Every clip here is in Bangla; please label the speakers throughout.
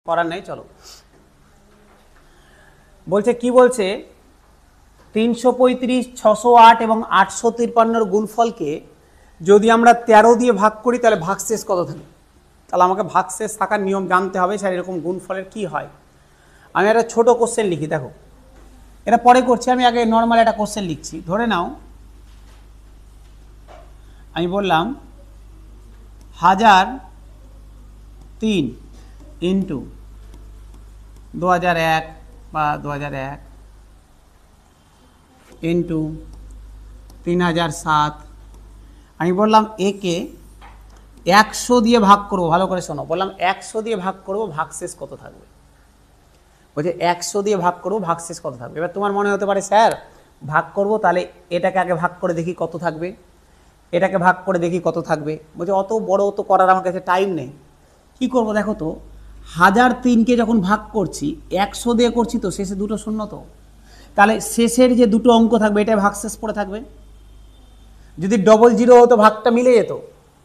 Speaker 1: করার নেই, চলো। বলছে কি বলছে 335, 608 এবং 853 গুণফলকে যদি আমরা 13 দিয়ে ভাগ করি তাহলে ভাগশেষ কত থাকে? তাহলে আমাকে ভাগশেষ থাকার নিয়ম জানতে হবে। স্যার এরকম গুণফলের কি হয়? আমি একটা ছোট কোশ্চেন লিখি, দেখো এটা পরে করছি, আমি আগে নর্মাল একটা কোশ্চেন লিখছি। ধরে নাও আমি বললাম 1003 ইন্টু 2001 বা 2001 ইন্টু 3007। আমি বললাম একে 100 দিয়ে ভাগ করবো, ভালো করে শোনো, বললাম 100 দিয়ে ভাগ করবো, ভাগশেষ কত থাকবে? বলছে 100 দিয়ে ভাগ করবো, ভাগশেষ কত থাকবে? এবার তোমার মনে হতে পারে স্যার ভাগ করবো, তাহলে এটাকে আগে ভাগ করে দেখি কত থাকবে, এটাকে ভাগ করে দেখি কত থাকবে। বলছে অত বড় তো করার আমার কাছে টাইম নেই। কি করব দেখো তো, 1003কে যখন ভাগ করছি 100 দিয়ে করছি, তো শেষে দুটো শূন্য, তো তাহলে শেষের যে দুটো অঙ্ক থাকবে এটাই ভাগশেষ পড়ে থাকবে। যদি 00 হতো ভাগটা মিলে যেত।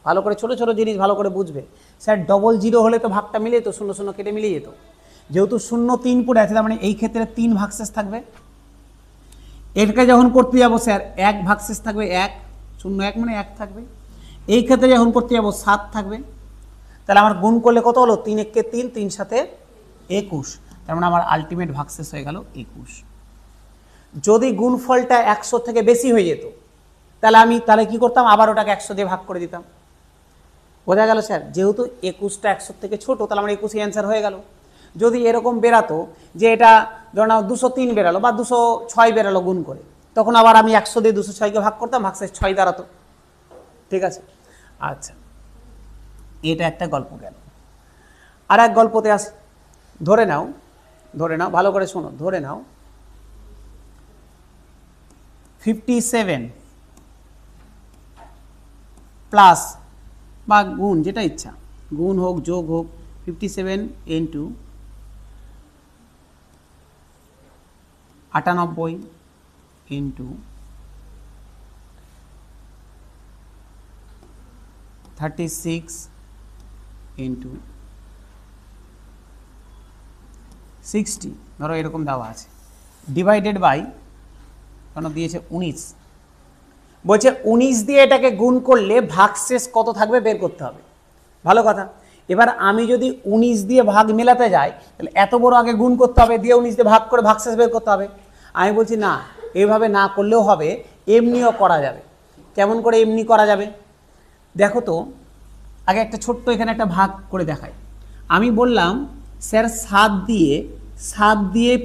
Speaker 1: ভালো করে ছোটো ছোটো জিনিস ভালো করে বুঝবে। স্যার 00 হলে তো ভাগটা মিলে যেত, 00 কেটে মিলে যেত। যেহেতু 03 পড়ে আছে, তার মানে এই ক্ষেত্রে 3 ভাগশেষ থাকবে। এটাকে যখন করতে যাবো স্যার 1 ভাগশেষ থাকবে, 1 01 মানে 1 থাকবে। এই ক্ষেত্রে যখন করতে যাবো 7 থাকবে। তাহলে আমার গুণ করলে কত হলো? 3 একে 3, 3 সাথে 21। তার মানে আমার আলটিমেট ভাগশেষ হয়ে গেল 21। যদি গুণফলটা 100 থেকে বেশি হয়ে যেত তাহলে কি করতাম? আবার ওটাকে 100 দিয়ে ভাগ করে দিতাম। বোঝা গেল স্যার? যেহেতু 21টা 100 থেকে ছোট, তাহলে আমার 21ই অ্যান্সার হয়ে গেল। যদি এরকম বেরাতো যে এটা ধরো না 203 বেরালো বা 206 বেরালো গুণ করে, তখন আবার আমি 100 দিয়ে 206কে ভাগ করতাম, ভাগশেষ 6 দাঁড়াতো। ঠিক আছে, আচ্ছা, এটা একটা গল্প গেল। আর এক গল্পতে আসি। ধরে নাও ভালো করে শোনো, ধরে নাও 57 প্লাস বা গুণ, যেটা ইচ্ছা, গুণ হোক যোগ হোক, 57 ইন্টু 98 ইন্টু 36 ইন্টু 60, ধরো এরকম দেওয়া আছে, ডিভাইডেড বাই কেন দিয়েছে 19। বলছে 19 দিয়ে এটাকে গুণ করলে ভাগশেষ কত থাকবে বের করতে হবে। ভালো কথা। এবার আমি যদি 19 দিয়ে ভাগ মেলাতে যাই, তাহলে এত বড় আগে গুণ করতে হবে, দিয়ে 19 দিয়ে ভাগ করে ভাগশেষ বের করতে হবে। আমি বলছি না, এইভাবে না করলেও হবে, এমনিও করা যাবে। কেমন করে এমনি করা যাবে দেখো তো। আগে একটা ছোট্ট এখানে একটা ভাগ করে দেখাই। আমি বললাম স্যার 7 দিয়ে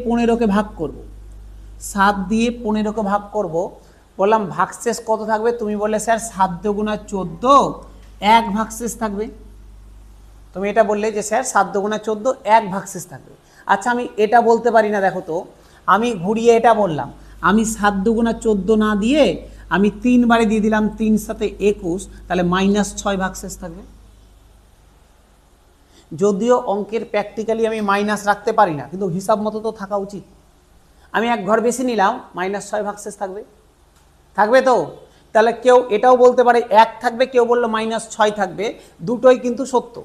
Speaker 1: 15কে ভাগ করব, 7 দিয়ে 15কে ভাগ করব। বললাম ভাগশেষ কত থাকবে? তুমি বললে স্যার 7 দুগুণা 14, 1 ভাগশেষ থাকবে। তুমি এটা বললে যে স্যার 7 দুগুণা 14, 1 ভাগশেষ থাকবে। আচ্ছা, আমি এটা বলতে পারি না? দেখো তো, আমি ঘুরিয়ে এটা বললাম, আমি 7 দুগুণা 14 না দিয়ে আমি 3 বারে দিয়ে দিলাম, 3 সাথে 21, তাহলে -6 ভাগশেষ থাকবে। যদিও অঙ্কের প্র্যাকটিক্যালি আমি মাইনাস রাখতে পারি না, কিন্তু হিসাব মতো তো থাকা উচিত। আমি এক ঘর বেশি নিলাম, -6 ভাগশেষ থাকবে। থাকবে তো? তাহলে কেউ এটাও বলতে পারে 1 থাকবে, কেউ বললো -6 থাকবে, দুটোই কিন্তু সত্য।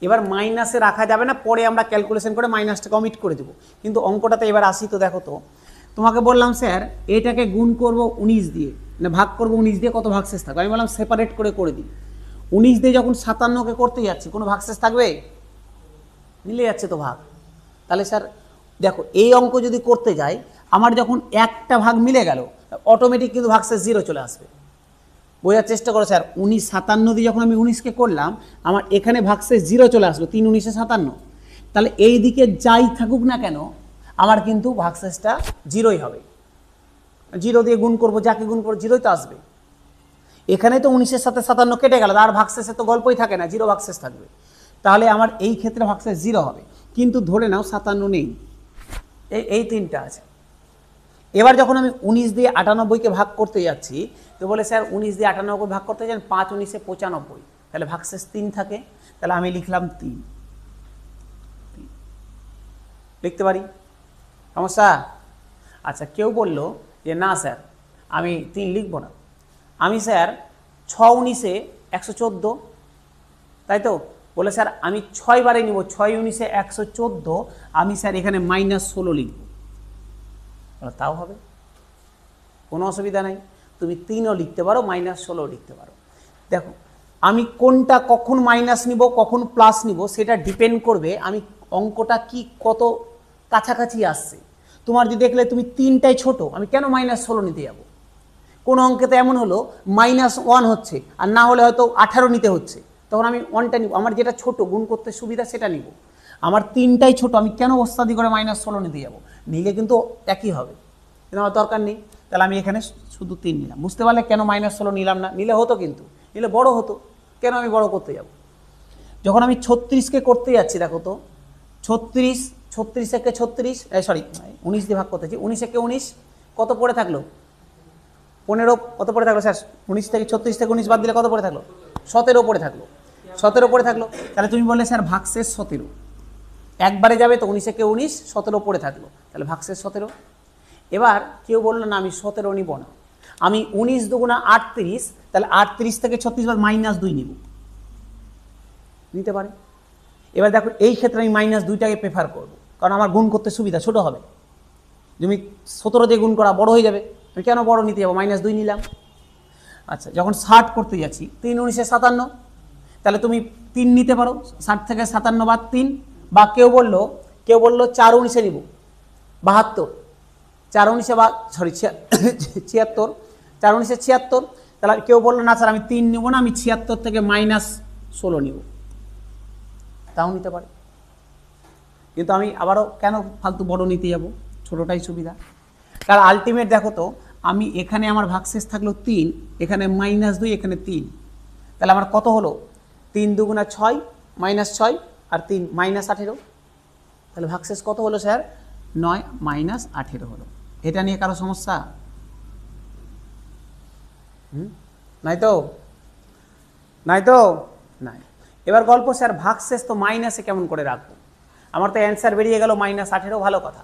Speaker 1: এবার মাইনাসে রাখা যাবে না, পরে আমরা ক্যালকুলেশন করে মাইনাসটাকে অমিট করে দেবো। কিন্তু অঙ্কটাতে এবার আসি তো। দেখো তো, তোমাকে বললাম স্যার এটাকে গুণ করব 19 দিয়ে, মানে ভাগ করব 19 দিয়ে, কত ভাগশেষ থাকবে? আমি বললাম সেপারেট করে দিই। 19 দিয়ে যখন 57কে করতে যাচ্ছি, কোনো ভাগশেষ থাকবে? মিলে যাচ্ছে তো ভাগ। তাহলে স্যার দেখো, এই অঙ্ক যদি করতে যাই, আমার যখন একটা ভাগ মিলে গেল, অটোমেটিক কিন্তু ভাগশেষ 0 চলে আসবে। বোঝার চেষ্টা করো স্যার, 57 দিয়ে যখন আমি 19কে করলাম, আমার এখানে ভাগশেষ 0 চলে আসলো, 3 19 57। তাহলে এই দিকে যাই থাকুক না কেন, আমার কিন্তু ভাগশেষটা 0ই হবে। 0 দিয়ে গুণ করবো, যাকে গুণ করবো 0ই তো আসবে। এখানে তো 19-এর সাথে 57 কেটে গেল, আর ভাগশেষে তো গল্পই থাকে না, 0 ভাগশেষ থাকবে। তাহলে আমার এই ক্ষেত্রে ভাগশেষ 0 হবে। কিন্তু ধরে নাও 57 নেই, এই 3টা আছে। এবার যখন আমি 19 দিয়ে 98কে ভাগ করতে যাচ্ছি, তো বলে স্যার 19 দিয়ে 98কে ভাগ করতে যান, 5 19-এ 95, তাহলে ভাগশেষ 3 থাকে। তাহলে আমি লিখলাম 3 লিখতে পারি, সমস্যা? আচ্ছা, কেউ বলল যে না স্যার আমি 3 লিখব না, আমি স্যার 6 19-এ 114, তাই তো বলে স্যার আমি 6 বারে নিব, 6 19 114, আমি স্যার এখানে -16 লিখব, তাও হবে, কোনো অসুবিধা নাই। তুমি 3ও লিখতে পারো, -16ও লিখতে পারো। দেখো আমি কোনটা কখন মাইনাস নিব কখন প্লাস নিব সেটা ডিপেন্ড করবে আমি অঙ্কটা কি কত কাছাকাছি আসছে। তোমার যদি দেখলে তুমি 3টাই ছোট, আমি কেন -16 নিতে যাব? কোনো অঙ্কেতে এমন হলো -1 হচ্ছে, আর না হলে হয়তো 18 নিতে হচ্ছে, তখন আমি 1টা নিব, আমার যেটা ছোট গুণ করতে সুবিধা সেটা নিব। আমার 3টাই ছোট, আমি কেন ওস্তাদি করে -16 নিতে যাব? নিলে কিন্তু একই হবে, কিন্তু আমার দরকার নেই, তাহলে আমি এখানে শুধু 3 নিলাম। বুঝতে পারলে কেন -16 নিলাম না? নিলে হতো, কিন্তু নিলে বড় হতো, কেন আমি বড় করতে যাব? যখন আমি 36কে করতে যাচ্ছি, দেখো তো 36, 36 একে 36, সরি 19 দিয়ে ভাগ করতেছি, 19 একে 19, কত পড়ে থাকলো? 15, কত পড়ে থাকলো স্যার? 19 থেকে 36 থেকে 19 বাদ দিলে কত পড়ে থাকলো? 17 পড়ে থাকলো, 17 পড়ে থাকলো। তাহলে তুমি বললে স্যার ভাগশেষ 17, একবারে যাবে তো 19 একে 19, 17 পড়ে থাকলো, তাহলে ভাগশেষ 17। এবার কেউ বললো না আমি 17 নিব না, আমি 19 দুগুণা 38, তাহলে 38 থেকে 36 বাদ -2 নিব, নিতে পারে। এবার দেখো এই ক্ষেত্রে আমি -2টাকে প্রেফার করব, কারণ আমার গুণ করতে সুবিধা, ছোট হবে। তুমি 17 দিয়ে গুণ করা বড় হয়ে যাবে, আমি কেন বড় নিতে যাবো? -2 নিলাম। আচ্ছা, যখন 60 করতে যাচ্ছি, 3 19 57, তাহলে তুমি 3 নিতে পারো, 60 থেকে 57 বাদ 3, বা কেউ বললো 4 19 নিব, 72, 4 19 বা সরি 76, 4 19 76, তাহলে কেউ বললো না স্যার আমি 3 নিব না, আমি 76 থেকে -16 নিব, তাও নিতে পারে। কিন্তু আমি আবারও কেন ফালতু বড় নিতে যাব? ছোটটাই সুবিধা। কারণ আলটিমেট দেখো তো, আমি এখানে আমার ভাগশেষ থাকলো 3, এখানে -2, এখানে 3, তাহলে আমার কত হলো? 3 দুগুণা 6, -6 আর 3 -18, তাহলে ভাগশেষ কত হলো স্যার? 9 -18 হলো। এটা নিয়ে কারো সমস্যা? নাই তো, নাই তো, নাই। এবার গল্প স্যার ভাগশেষ তো মাইনাসে কেমন করে রাখবো? আমার তো অ্যান্সার বেরিয়ে গেল -18, ভালো কথা।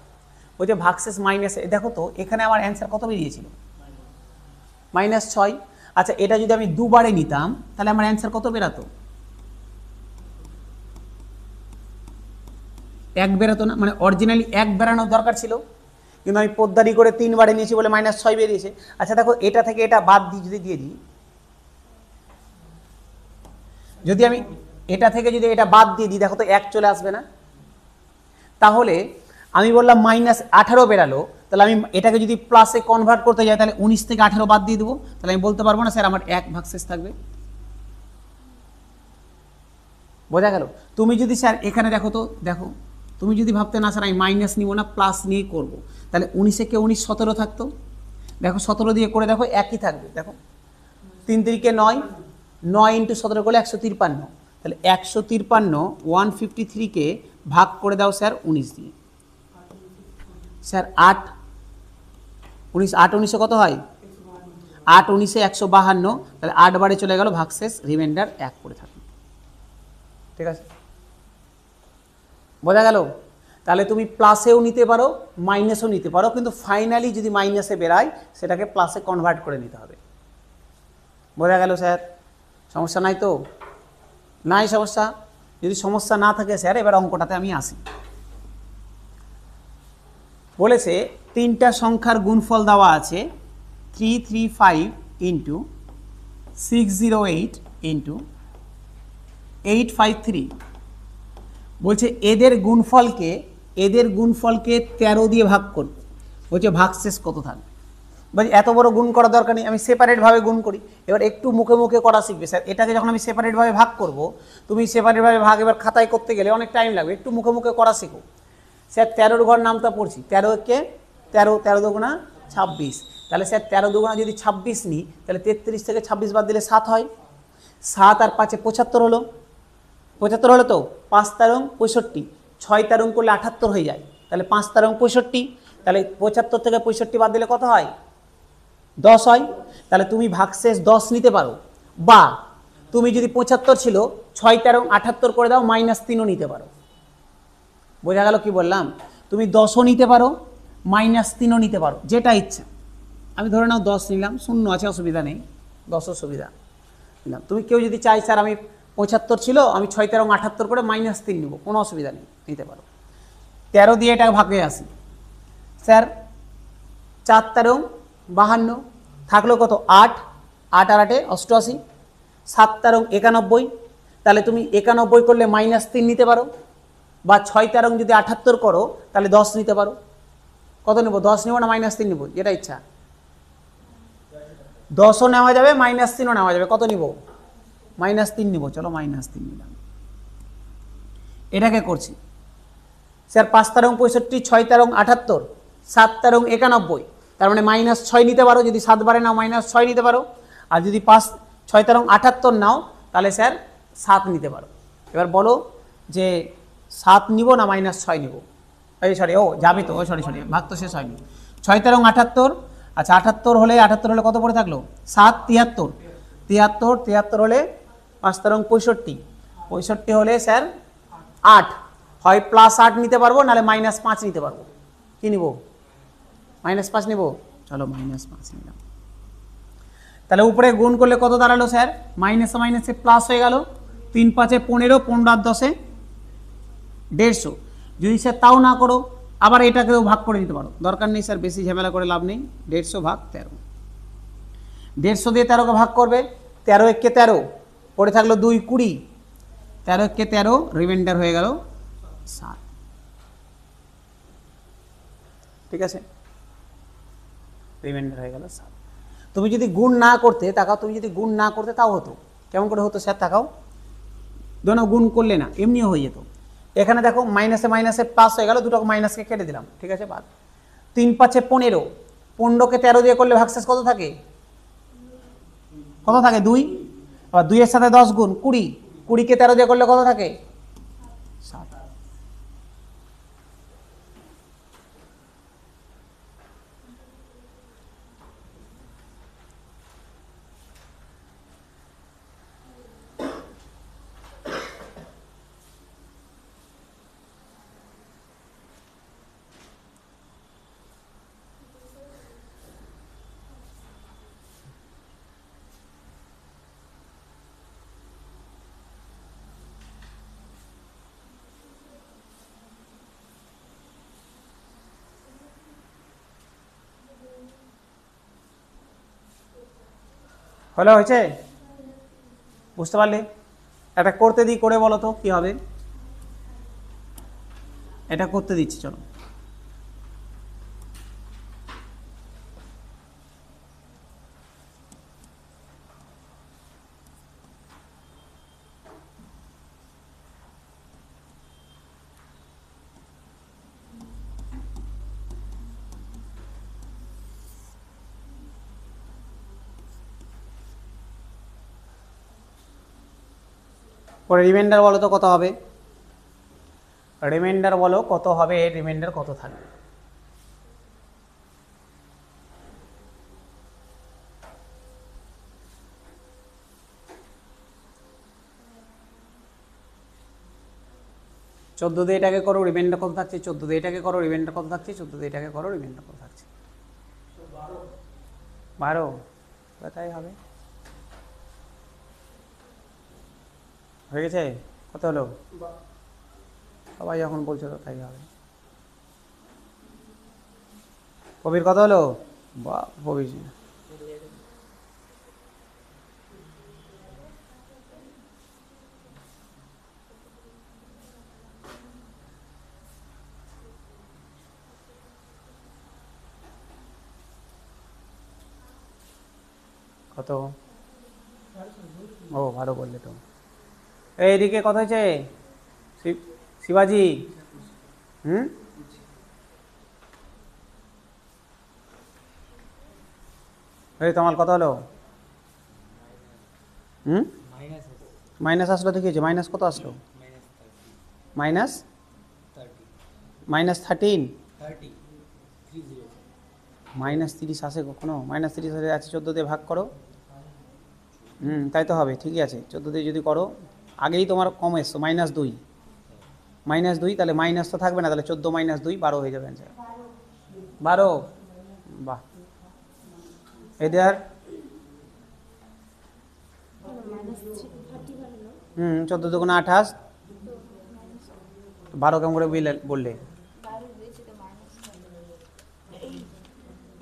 Speaker 1: ওই যে ভাগশেষ মাইনাসে, দেখো তো এখানে আমার অ্যান্সার কত বেরিয়েছিল? -6। আচ্ছা, এটা যদি আমি দুবারে নিতাম তাহলে আমার অ্যান্সার কত বেরাতো? 1 বেরাতো না? মানে অরিজিনালি 1 বেরানোর দরকার ছিল, কিন্তু আমি পোদ্দারি করে 3 বারে নিয়েছি বলে -6 বেরিয়েছে। আচ্ছা দেখো, এটা থেকে এটা বাদ দিই, যদি দিয়ে দিই, যদি আমি এটা থেকে যদি এটা বাদ দিয়ে দিই, দেখো তো 1 চলে আসবে না? তাহলে আমি বললাম -18 বেরালো, তাহলে আমি এটাকে যদি প্লাসে কনভার্ট করতে যাই তাহলে 19 থেকে 18 বাদ দিয়ে দেবো, তাহলে আমি বলতে পারবো না স্যার আমার 1 ভাগশেষ থাকবে। বোঝা গেল? তুমি যদি স্যার এখানে দেখো তো, দেখো তুমি যদি ভাবতে না স্যার আমি মাইনাস নিব না, প্লাস নিয়েই করবো, তাহলে 19 একে 19 17 থাকতো, দেখো 17 দিয়ে করে দেখো একই থাকবে। দেখো 3 3 9, 9 × 17 করলে 153, তাহলে 153 153কে ভাগ করে দাও স্যার 19 দিয়ে। স্যার 8 19, 8 19 কত হয়? 8 19 152, তাহলে 8 বারে চলে গেল, ভাগশেষ রিমাইন্ডার 1 করে থাকবে। ঠিক আছে, বোঝা গেল? তাহলে তুমি প্লাসেও নিতে পারো, মাইনাসও নিতে পারো, কিন্তু ফাইনালি যদি মাইনাসে বেরায় সেটাকে প্লাসে কনভার্ট করে নিতে হবে। বোঝা গেল স্যার? সমস্যা নাই তো? নাই সমস্যা? যদি সমস্যা না থাকে স্যার এবার অঙ্কটাতে আমি আসি। বলেছে 3টা সংখ্যার গুণফল দেওয়া আছে 335 × 608 × 853, বলছে এদের গুণফলকে 13 দিয়ে ভাগ করব, বলছে ভাগশেষ কত থাকবে? বলছি এত বড় গুণ করার দরকার নেই, আমি সেপারেটভাবে গুণ করি। এবার একটু মুখে মুখে করা শিখবে স্যার, এটাকে যখন আমি সেপারেটভাবে ভাগ করব, তুমি সেপারেটভাবে ভাগ এবার খাতায় করতে গেলে অনেক টাইম লাগবে, একটু মুখে মুখে করা শিখো। স্যার 13 ঘর নামটা পড়ছি, 13 একে 13, 13 দুগুণা 26, তাহলে স্যার 13 দুগুণা যদি 26 নিই, তাহলে 33 থেকে 26 বাদ দিলে 7 হয়, 7 আর 5 75 হলো, 75 হলো তো, 5 13 65, 6 13 করলে 78 হয়ে যায়, তাহলে 5 13 65, তাহলে 75 থেকে 65 বাদ দিলে কত হয়? 10 হয়। তাহলে তুমি ভাগশেষ 10 নিতে পারো, বা তুমি যদি 75 ছিল 6 13 78 করে দাও, -3ও নিতে পারো। বোঝা গেল কি বললাম? তুমি 10ও নিতে পারো, -3ও নিতে পারো, যেটা ইচ্ছা। আমি ধরে নাও 10 নিলাম, শূন্য আছে অসুবিধা নেই, 10ও সুবিধা নিলাম। তুমি কেউ যদি চাই স্যার আমি 75 ছিল, আমি 6 13 78 করে -3 নিব, কোনো অসুবিধা নেই, নিতে পারো। 13 দিয়ে এটা ভাগে আসি স্যার, 4 13 52, থাকলো কত 8, 8 আর 8 88, 7 13 91, তাহলে তুমি 91 করলে -3 নিতে পারো, বা 6 13 যদি 78 করো তাহলে 10 নিতে পারো। কত নেব, 10 নেব না -3 নেব, যেটা ইচ্ছা। 10ও নেওয়া যাবে, -3ও নেওয়া যাবে। কত নিব, -3 নিব, চলো -3 নিলাম। এটাকে করছি স্যার, 5 13 65, 6 13 78, 7 13 91, তার মানে -6 নিতে পারো, যদি 7 বারে নাও -6 নিতে পারো, আর যদি 5 6 13 78 নাও তাহলে স্যার 7 নিতে পারো। এবার বলো যে 7 নিব না -6 নিব, এই সরি, ও যাবে তো, ও সরি ভাগ তো শেষ হয়নি। 6 13 78, আচ্ছা 78 হলে কত পড়ে থাকলো, 7 73, 73 হলে 5 13 65, 65 হলে স্যার 8, হয় +8 নিতে পারবো, নাহলে -5 নিতে পারবো। কি নিব, -5 নিব, চলো -5 নিলাম। তাহলে উপরে গুণ করলে কত দাঁড়ালো স্যার, মাইনাসে মাইনাসে প্লাস হয়ে গেল, 3 5 15, 15 আর 10 150। যদি স্যার তাও না করো, আবার এটাকেও ভাগ করে দিতে পারো, দরকার নেই স্যার, বেশি ঝামেলা করে লাভ নেই। 150 ভাগ 13, 150 দিয়ে 13কে ভাগ করবে, 13 1 13, পড়ে থাকলো 2 20, 13 1 13, রিমাইন্ডার হয়ে গেল 7। ঠিক আছে, রিমাইন্ডার হয়ে গেল 7। তুমি যদি গুণ না করতে তাকাও, তুমি যদি গুণ না করতে তাও হতো, কেমন করে হতো স্যার তাকাও, দোনো গুণ করলে না, এমনিও হয়ে যেত। এখানে দেখো মাইনাসে মাইনাসে প্লাস হয়ে গেল, দুটো মাইনাসকে কেটে দিলাম, ঠিক আছে, বাদ। 3 5 15, 15কে 13 দিয়ে করলে ভাগশেষ কত থাকে, 2, আবার 2 এর সাথে 10 গুণ 20, 20কে 13 দিয়ে করলে কত থাকে 7। হলো, হয়েছে, বুঝতে পারলে? এটা করতে দিই, করে বলো তো কি হবে, এটা করতে দিচ্ছি, চলো। পরে রিমাইন্ডার বলো তো কত হবে, রিমাইন্ডার বলো কত হবে, রিমাইন্ডার কত থাকবে। চোদ্দো দিয়ে এটাকে করো, রিমাইন্ডার কত থাকছে, 14 দিয়ে এটাকে করো, রিমাইন্ডার কত থাকছে, 14 দিয়ে এটাকে করো, রিমাইন্ডার কত থাকছে, 12। তাই হবে, হয়ে গেছে, কত হলো, সবাই যখন বলছো তো তাই হবে। কবির কত হলো, বা কবির কত, ও 12 বললে তো। এইদিকে কত হয়েছে শিবাজি, এই তোমার কত হলো, মাইনাস আসলো, দেখিয়েছে মাইনাস কত আসলো, -13, -30 আসে কখনো, -30 আছে, 14 দিয়ে ভাগ করো, তাই তো হবে, ঠিকই আছে, 14 দিয়ে যদি করো, আগেই তোমার কম এসছো, -2, তাহলে মাইনাস তো থাকবে না, তাহলে 14 - 2 12 হয়ে যাবে অ্যান্সার, 12। বাহ, এদের 14 দুগুণে 28, 12 কেমন করে বললে?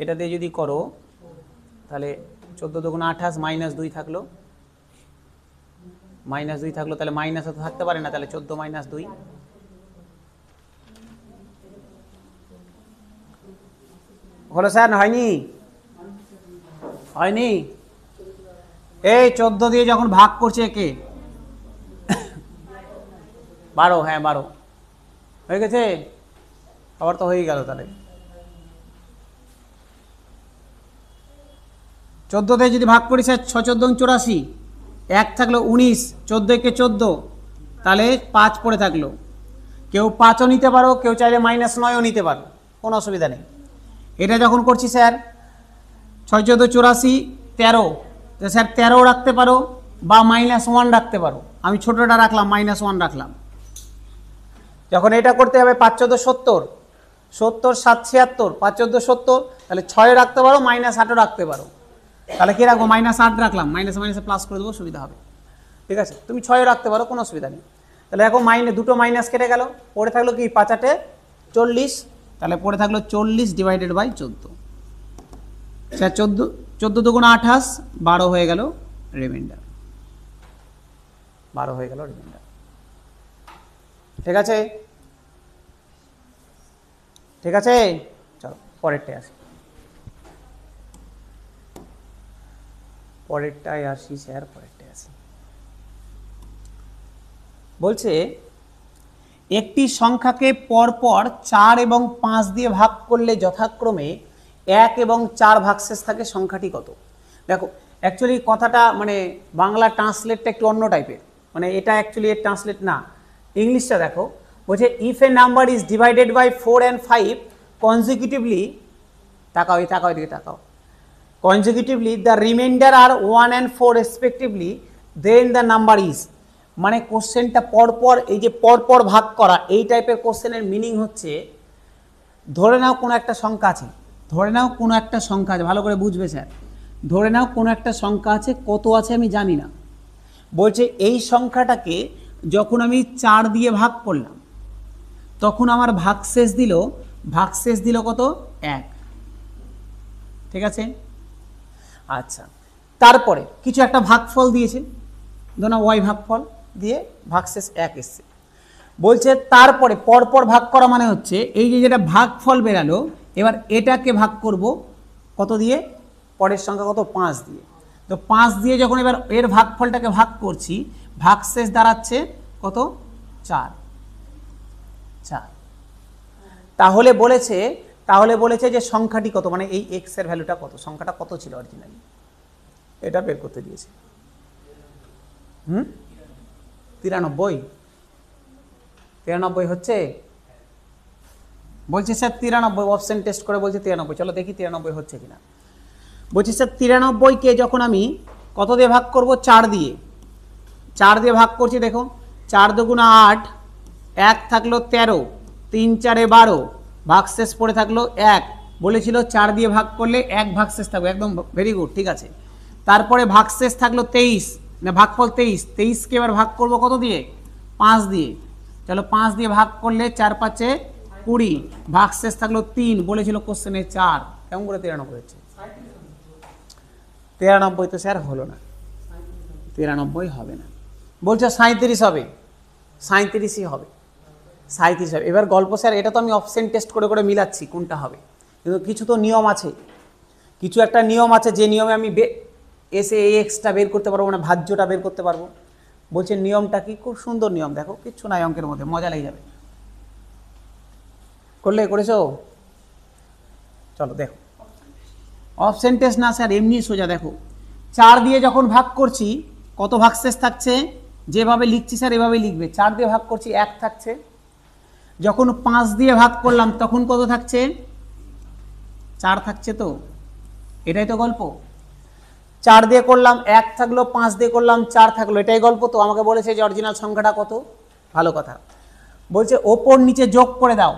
Speaker 1: এটা দিয়ে যদি করো তাহলে 14 দুগুণে 28 -2 থাকলো, -2 থাকলো, তাহলে মাইনাস তো থাকতে পারে না, তাহলে 14 - 2 হলো স্যার। হয়নি? হয়নি? এই 14 দিয়ে যখন ভাগ করছে একে 12, হ্যাঁ 12 হয়ে গেছে, আবার তো হয়ে গেল। তাহলে 14 দিয়ে যদি ভাগ করি স্যার 6 14 84, 1 থাকলো 19, 14 কে 14, তাহলে 5 পড়ে থাকলো। কেউ 5ও নিতে পারো, কেউ চাইলে -9ও নিতে পারো, কোনো অসুবিধা নেই। এটা যখন করছি স্যার 6 14 84 13, তো স্যার 13ও রাখতে পারো বা -1 রাখতে পারো। আমি ছোটটা রাখলাম, -1 রাখলাম। যখন এটা করতে হবে 5 14 70, 70 7 76, 5 14 70, তাহলে 6 রাখতে পারো, -8ও রাখতে পারো। তাহলে কি রাখবো? -8 রাখলাম, মাইনাসে মাইনাসে প্লাস করে দেবো, সুবিধা হবে। ঠিক আছে, তুমি 6ও রাখতে পারো, কোনো অসুবিধা নেই। তাহলে এখন দুটো মাইনাস কেটে গেল, পড়ে থাকলো কি 5 8 40, তাহলে পড়ে থাকলো 40 ডিভাইডেড বাই 14। স্যার 14 দুগুণে 28, 12 হয়ে গেল রিমাইন্ডার, 12 হয়ে গেল রিমাইন্ডার। ঠিক আছে, ঠিক আছে, চলো পরেরটায় আসি। পরেরটায় আসি স্যার, পরেরটায় আসি। বলছে একটি সংখ্যাকে পরপর 4 এবং 5 দিয়ে ভাগ করলে যথাক্রমে 1 এবং 4 ভাগশেষ থাকে, সংখ্যাটি কত? দেখো অ্যাকচুয়ালি কথাটা মানে বাংলা ট্রান্সলেটটা একটু অন্য টাইপের, মানে এটা অ্যাকচুয়ালি এর ট্রান্সলেট না, ইংলিশটা দেখো। বলছে if a number is divided by 4 and 5 consecutively, তাকাও এদিকে তাকাও, consecutively the remainder are 1 and 4 respectively, then the number is, মানে কোশ্চেনটা পরপর, এই যে পরপর ভাগ করা, এই টাইপের কোশ্চেনের মিনিং হচ্ছে, ধরে নাও কোনো একটা সংখ্যা আছে, ধরে নাও কোনো একটা সংখ্যা আছে, ভালো করে বুঝবে স্যার, ধরে নাও কোনো একটা সংখ্যা আছে, কত আছে আমি জানি না। বলছে এই সংখ্যাটাকে যখন আমি 4 দিয়ে ভাগ করলাম, তখন আমার ভাগশেষ দিল কত? 1। ঠিক আছে, আচ্ছা, তারপরে কিছু একটা ভাগফল দিয়েছে, ধরুন ওয়াই ভাগফল দিয়ে ভাগশেষ 1 এসছে। বলছে তারপরে পরপর ভাগ করা মানে হচ্ছে এই যে যেটা ভাগফল বেরালো, এবার এটাকে ভাগ করব কত দিয়ে? পরের সংখ্যা কত? 5 দিয়ে। তো 5 দিয়ে যখন এবার এর ভাগফলটাকে ভাগ করছি, ভাগশেষ দাঁড়াচ্ছে কত? 4। তাহলে বলেছে যে সংখ্যাটি কত, মানে এই x এর ভ্যালুটা কত, সংখ্যাটা কত ছিল অরিজিনালি, এটা বের করতে দিয়েছে। 93 হচ্ছে? বলছে স্যার 93, অপশন টেস্ট করে বলছে 93। চলো দেখি 93 হচ্ছে কিনা। বলছে স্যার 93কে যখন আমি কত দিয়ে ভাগ করব? 4 দিয়ে। 4 দিয়ে ভাগ করছি, দেখো 4 দুগুণে 8, 1 থাকলো 13, 3 4 12, ভাগশেষ পড়ে থাকলো 1। বলেছিল 4 দিয়ে ভাগ করলে 1 ভাগশেষ থাকবে, একদম ভেরি গুড, ঠিক আছে। তারপরে ভাগশেষ থাকলো 23, না ভাগফল 23, 23কে এবার ভাগ করব কত দিয়ে? 5 দিয়ে। চলো 5 দিয়ে ভাগ করলে 4 5 20, ভাগশেষ থাকলো 3, বলেছিল কোশ্চেনে 4। কেমন করে 93 হচ্ছে? 93 তো স্যার হলো না, 93 হবে না। বলছে 37 হবে, 37ই হবে, 37 হবে। এবার গল্প স্যার, এটা তো আমি অপশন টেস্ট করে করে মিলাচ্ছি কোনটা হবে, কিন্তু কিছু তো নিয়ম আছে, কিছু একটা নিয়ম আছে, যে নিয়মে আমি এসে এই এক্সটা বের করতে পারবো, মানে ভাজ্যটা বের করতে পারবো। বলছে নিয়মটা কি? খুব সুন্দর নিয়ম, দেখো কিচ্ছু নাই অঙ্কের মধ্যে, মজা লেগে যাবে। করেছো? চলো দেখো, অপশন টেস্ট না স্যার, এমনি সোজা। দেখো 4 দিয়ে যখন ভাগ করছি কত ভাগশেষ থাকছে? যেভাবে লিখছি স্যার এভাবেই লিখবে। 4 দিয়ে ভাগ করছি 1 থাকছে, যখন 5 দিয়ে ভাগ করলাম তখন কত থাকছে? 4 থাকছে। তো এটাই তো গল্প। 4 দিয়ে করলাম 1 থাকলো, 5 দিয়ে করলাম 4 থাকলো, এটাই গল্প। তো আমাকে বলেছে যে অরিজিনাল সংখ্যাটা কত। ভালো কথা। বলছে ওপর নিচে যোগ করে দাও,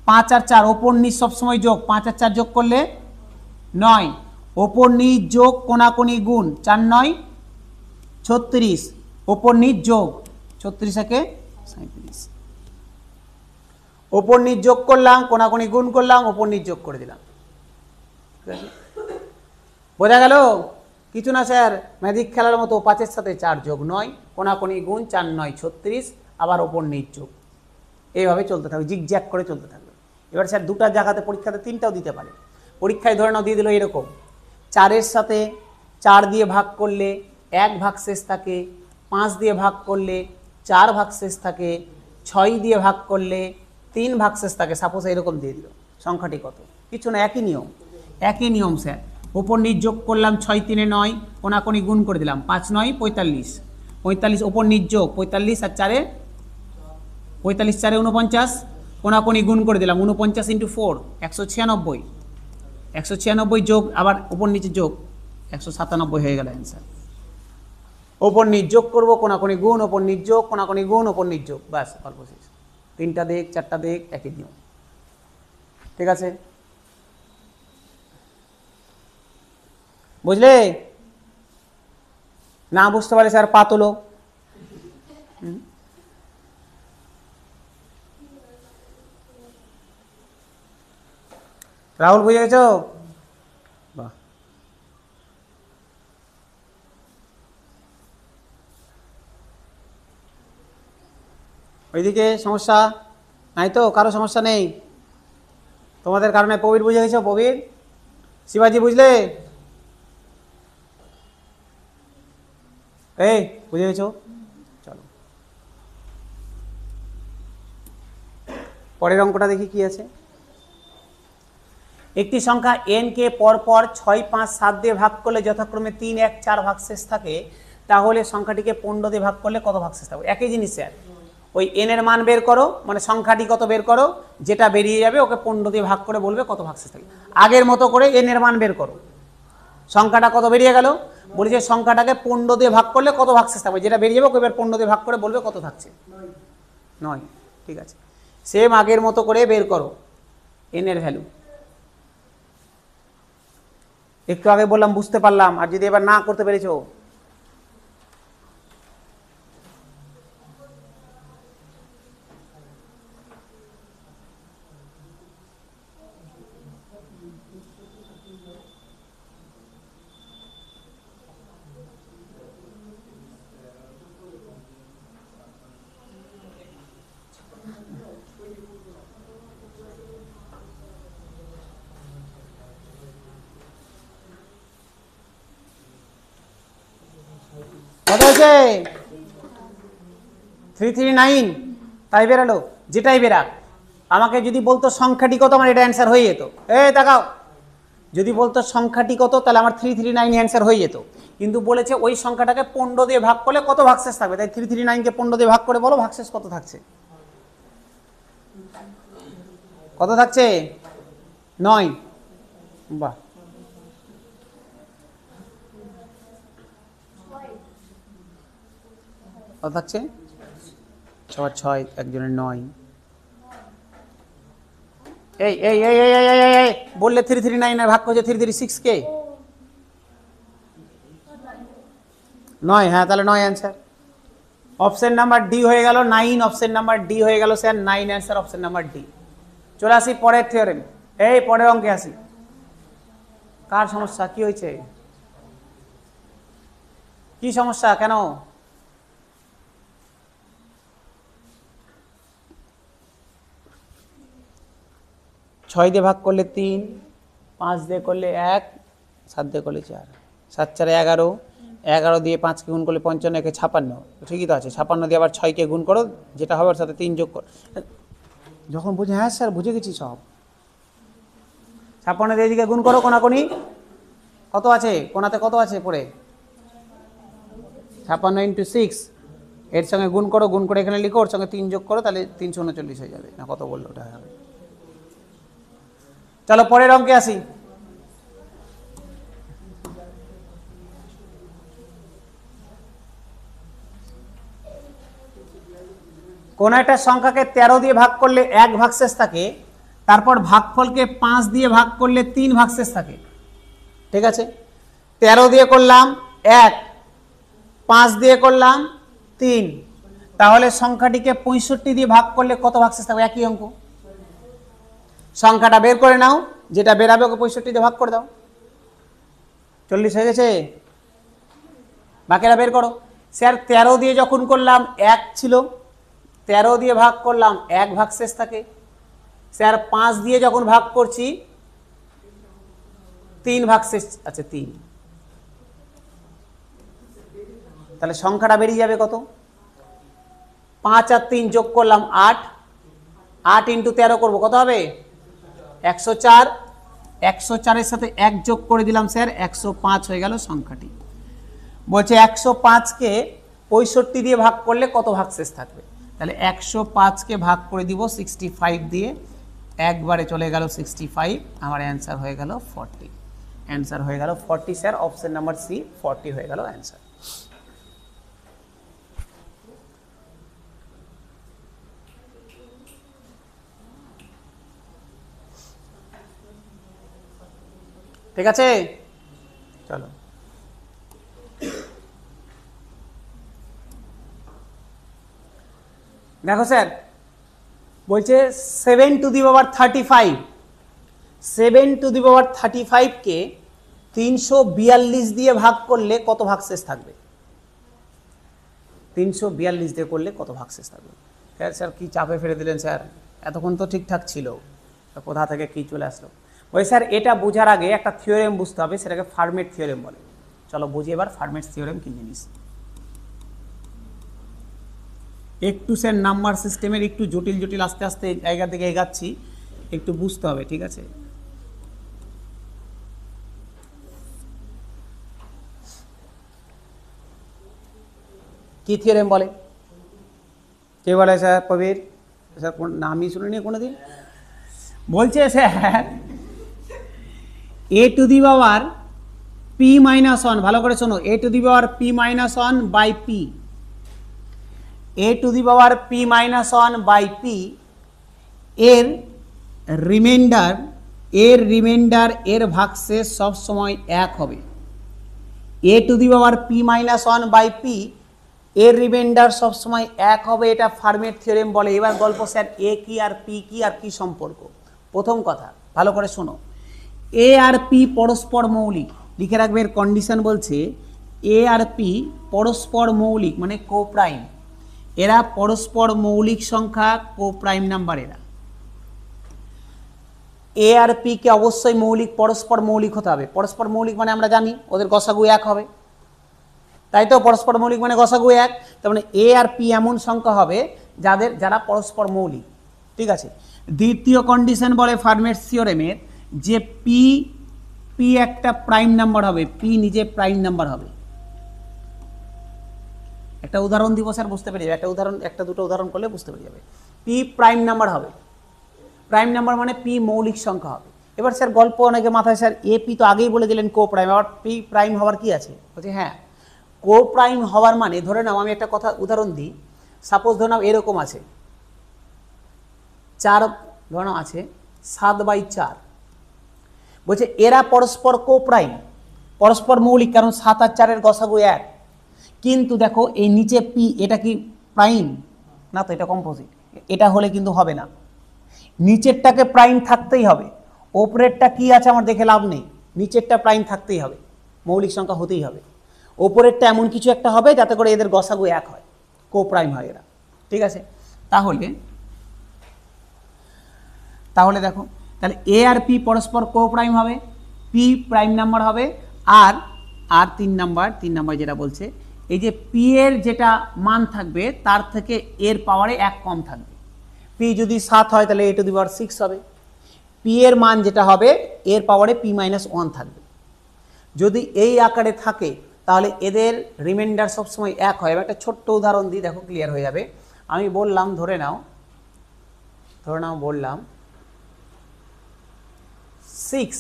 Speaker 1: 5 আর 4, ওপর নিচ সবসময় যোগ, 5 আর 4 যোগ করলে 9, ওপর নিচ যোগ কোনাকুনি গুণ, 4 9 36, ওপর নিচ যোগ 36 একে 37, ওপর নিচ যোগ করলাম, কোনাকুনি গুণ করলাম, ওপর নিচ যোগ করে দিলাম। বোঝা গেল? কিছু না স্যার, ম্যাজিক খেলার মতো 5-এর সাথে 4 যোগ 9, কোনাকুনি গুণ, 4 9 36, আবার ওপর নিচ যোগ, এইভাবে চলতে থাকবে, জিগজ্যাগ করে চলতে থাকবে। এবার স্যার দুটার জায়গাতে পরীক্ষাতে 3টাও দিতে পারে। পরীক্ষায় ধরে নাও দিয়ে দিল এরকম, 4-এর সাথে 4 দিয়ে ভাগ করলে 1 ভাগশেষ থাকে, 5 দিয়ে ভাগ করলে 4 ভাগশেষ থাকে, 6 দিয়ে ভাগ করলে 3 ভাগশেষ থাকে। সাপোজ এরকম দিয়ে দিল, সংখ্যাটি কত? কিছু না, একই নিয়ম, একই নিয়ম স্যার। ওপর নিচ যোগ করলাম, 6 3 9, কোনাকুনি গুণ করে দিলাম, 5 9 45, 45 ওপর নিচ যোগ 45 আর 4 45 4 49, কোনাকুনি গুণ করে দিলাম, 49 × 4 196, 196 যোগ আবার ওপর নিচে যোগ 197 হয়ে গেল অ্যান্সার। ওপর নিচ যোগ করবো, কোনাকুনি গুণ, ওপর নিচ যোগ, কোনাকুনি গুণ, ওপর নিচ যোগ, ব্যাস অল্প শেষ। 3টা দেখ 4টা দেখ, একই নিয়ম। ঠিক আছে, বুঝলে? না বুঝতে পারে স্যার পা তোলো। রাহুল বুঝে গেছো? বাহ, ওইদিকে সমস্যা নাই তো? কারো সমস্যা নেই তোমাদের কারণে? প্রবীর বুঝে গেছো? প্রবীর, শিবাজি বুঝলে? এই বুঝে গেছো? চলো পরের অঙ্কটা দেখি কি আছে। একটি সংখ্যা n কে পরপর 6 5 7 দিয়ে ভাগ করলে যথাক্রমে 3 1 4 ভাগশেষ থাকে, তাহলে সংখ্যাটিকে 15 দিয়ে ভাগ করলে কত ভাগশেষ থাকবে? একই জিনিস স্যার, ওই n এর মান বের করো, মানে সংখ্যাটি কত বের করো, যেটা বেরিয়ে যাবে ওকে 15 দিয়ে ভাগ করে বলবে কত ভাগশেষ থাকবে। আগের মতো করে n এর মান বের করো, সংখ্যাটা কত বেরিয়ে গেল, বলেছে সংখ্যাটাকে 15 দিয়ে ভাগ করলে কত ভাগশেষ থাকবে, যেটা বেরিয়ে যাবে ওকে এবার 15 দিয়ে ভাগ করে বলবে কত থাকছে, 9। ঠিক আছে, সেম আগের মতো করে বের করো n এর ভ্যালু। একটু আগে বললাম বুঝতে পারলাম, আর যদি এবার না করতে পেরেছো কত হয়েছে? 339, তাই বেরালো। যেটাই বেরাক, আমাকে যদি বলতো সংখ্যাটি কত, আমার এটা অ্যান্সার হয়ে যেত। এই তাকাও, যদি বলতো সংখ্যাটি কত তাহলে আমার 339 অ্যান্সার হয়ে যেত, কিন্তু বলেছে ওই সংখ্যাটাকে 15 দিয়ে ভাগ করলে কত ভাগশেষ থাকবে, তাই 339 কে 15 দিয়ে ভাগ করে বলো ভাগশেষ কত থাকছে। কত থাকছে? 9। বাহ, কত থাকছে? 6 6, একজনের 9। এই এই এই এই এই এই বললে 339 এর ভাগ করছে 336 কে 9, হ্যাঁ তাহলে 9 অ্যান্সার। অপশন নাম্বার ডি হয়ে গেল 9, অপশন নাম্বার ডি হয়ে গেল sir 9 answer, option number D. চলে আসি পরের থিওরেম, এই পরের অঙ্কে আসি। কার সমস্যা, কি হয়েছে, কি সমস্যা, কেন? ছয় দিয়ে ভাগ করলে 3, 5 দিয়ে করলে 1, 7 দিয়ে করলে 4, 7 4 11, 11 দিয়ে 5 কে গুণ করলে 55, একে 56, ঠিকই তো আছে। 56 দিয়ে আবার 6 কে গুণ করো, যেটা হবে ওর সাথে 3 যোগ করো। যখন বুঝে, হ্যাঁ স্যার বুঝে গেছি সব। 56 দিয়ে এদিকে গুণ করো, কোনাকুনি কত আছে, কোনাতে কত আছে পড়ে, 56 × 6, এর সঙ্গে গুণ করো, গুণ করে এখানে লিখো, ওর সঙ্গে 3 যোগ করো, তাহলে 339 হয়ে যাবে, না কত বললো ওটা হবে। চলো পরের অঙ্কে আসি। কোন একটা সংখ্যাকে 13 দিয়ে ভাগ করলে 1 ভাগশেষ থাকে, তারপর ভাগফলকে 5 দিয়ে ভাগ করলে 3 ভাগশেষ থাকে। ঠিক আছে, 13 দিয়ে করলাম 1, 5 দিয়ে করলাম 3। তাহলে সংখ্যাটিকে 65 দিয়ে ভাগ করলে কত ভাগশেষ থাকবে? একই অঙ্ক। সংখ্যাটা বের করে নাও, যেটা বেরাবে ওকে 65 দিয়ে ভাগ করে দাও। 40 হয়ে গেছে, বাকিটা বের করো। স্যার 13 দিয়ে যখন করলাম 1 ছিল, 13 দিয়ে ভাগ করলাম 1 ভাগশেষ থাকে। স্যার 5 দিয়ে যখন ভাগ করছি 3 ভাগশেষ আছে 3। তাহলে সংখ্যাটা বেরিয়ে যাবে কত? 5 আর 3 যোগ করলাম 8, 8 ইন্টু 13 করবো, কত হবে? 104। 104-এর সাথে 1 যোগ করে দিলাম স্যার, 105 হয়ে গেল সংখ্যাটি। বলছে 105-কে 65 দিয়ে ভাগ করলে কত ভাগশেষ থাকবে? তাহলে 105-কে ভাগ করে দিব 65 দিয়ে, একবারে চলে গেল 65, আমার অ্যান্সার হয়ে গেল 40। অ্যান্সার হয়ে গেল 40 স্যার, অপশন নাম্বার সি 40 হয়ে গেল অ্যান্সার। ঠিক আছে, চলো দেখো স্যার, বলছে 7 to the power 35, 7 to the পাওয়ার 35-কে 342 দিয়ে ভাগ করলে কত ভাগশেষ থাকবে? 342 দিয়ে করলে কত ভাগশেষ থাকবে? স্যার স্যার কি চাপে ফেলে দিলেন স্যার, এতক্ষণ তো ঠিকঠাক ছিল, কোথা থেকে কি চলে আসলো? ওই স্যার এটা বোঝার আগে একটা থিওরেম বুঝতে হবে, সেটাকে ফার্মেট থিওরেম বলে। চলো বুঝি এবার ফার্মেট থিওরেম কি জিনিস। একটু স্যার নাম্বার সিস্টেমের একটু জটিল জটিল আস্তে আস্তে জায়গা থেকে এগাচ্ছি, একটু বুঝতে হবে, ঠিক আছে? কি থিওরেম বলে? কে বলে স্যার? প্রবীর স্যার, কোন নামই শুনিনি কোনোদিন। বলছে sir a to the power p minus 1, ভালো করে শোনো, a to the power p minus 1 by p, a to the power p minus 1 by p এর রিমাইন্ডার এর ভাগশেষ সব সময় 1 হবে। A to the power p minus 1 by p এর রিমাইন্ডার সব সময় 1 হবে, এটা ফার্মেট থিওরেম বলে। এবার গল্প স্যার, এ কি আর পি কি আর কি সম্পর্ক? প্রথম কথা ভালো করে শোনো, এ আর পি পরস্পর মৌলিক, লিখে রাখবে। এর কন্ডিশন বলছে এ আর পি পরস্পর মৌলিক, মানে কোপ্রাইম। এরা পরস্পর মৌলিক সংখ্যা, কোপ্রাইম নাম্বার। এরা এ আর পি কে অবশ্যই মৌলিক, পরস্পর মৌলিক হতে হবে। পরস্পর মৌলিক মানে আমরা জানি ওদের গসাগু 1 হবে, তাই তো? পরস্পর মৌলিক মানে গসাগু 1, তার মানে এ আর পি এমন সংখ্যা হবে যারা পরস্পর মৌলিক, ঠিক আছে? দ্বিতীয় কন্ডিশন বলে ফার্মেট থিওরেমের যে পি একটা প্রাইম নাম্বার হবে, পি নিজে প্রাইম নাম্বার হবে। একটা উদাহরণ দিব স্যার, বুঝতে পেরে যাবে। একটা দুটো উদাহরণ করলে বুঝতে পেরে যাবে। পি প্রাইম নাম্বার হবে, প্রাইম নাম্বার মানে পি মৌলিক সংখ্যা হবে। এবার স্যার গল্প অনেকে মাথায়, স্যার এ পি তো আগেই বলে দিলেন কো প্রাইম, আবার পি প্রাইম হওয়ার কি আছে? বলছি হ্যাঁ, কো প্রাইম হওয়ার মানে ধরে নাও, আমি একটা কথা উদাহরণ দিই, সাপোজ ধরে নাও এরকম আছে 4, ধরে নাও আছে 7/4, বলছে এরা পরস্পর কো প্রাইম, পরস্পর মৌলিক, কারণ 7 আর 4-এর গসাগু 1। কিন্তু দেখো এই নিচে পি, এটা কি প্রাইম না? তো এটা কম্পোজিট, এটা হলে কিন্তু হবে না। নিচেরটাকে প্রাইম থাকতেই হবে, ওপরেরটা কি আছে আমার দেখে লাভ নেই, নিচেরটা প্রাইম থাকতেই হবে, মৌলিক সংখ্যা হতেই হবে। ওপরেরটা এমন কিছু একটা হবে যাতে করে এদের গসাগু 1 হয়, কো প্রাইম হয় এরা, ঠিক আছে? তাহলে দেখো, তাহলে এ আর পি পরস্পর কো প্রাইম হবে, পি প্রাইম নাম্বার হবে, আর 3 নাম্বার যেটা বলছে, এই যে পি এর যেটা মান থাকবে তার থেকে এর পাওয়ারে 1 কম থাকবে। পি যদি 7 হয় তাহলে এ টু দি পাওয়ার 6 হবে। পি এর মান যেটা হবে এর পাওয়ারে পি মাইনাস 1 থাকবে। যদি এই আকারে থাকে তাহলে এদের রিমাইন্ডার সবসময় 1 হয়। একটা ছোট্ট উদাহরণ দিই, দেখো ক্লিয়ার হয়ে যাবে। আমি বললাম, ধরে নাও বললাম 6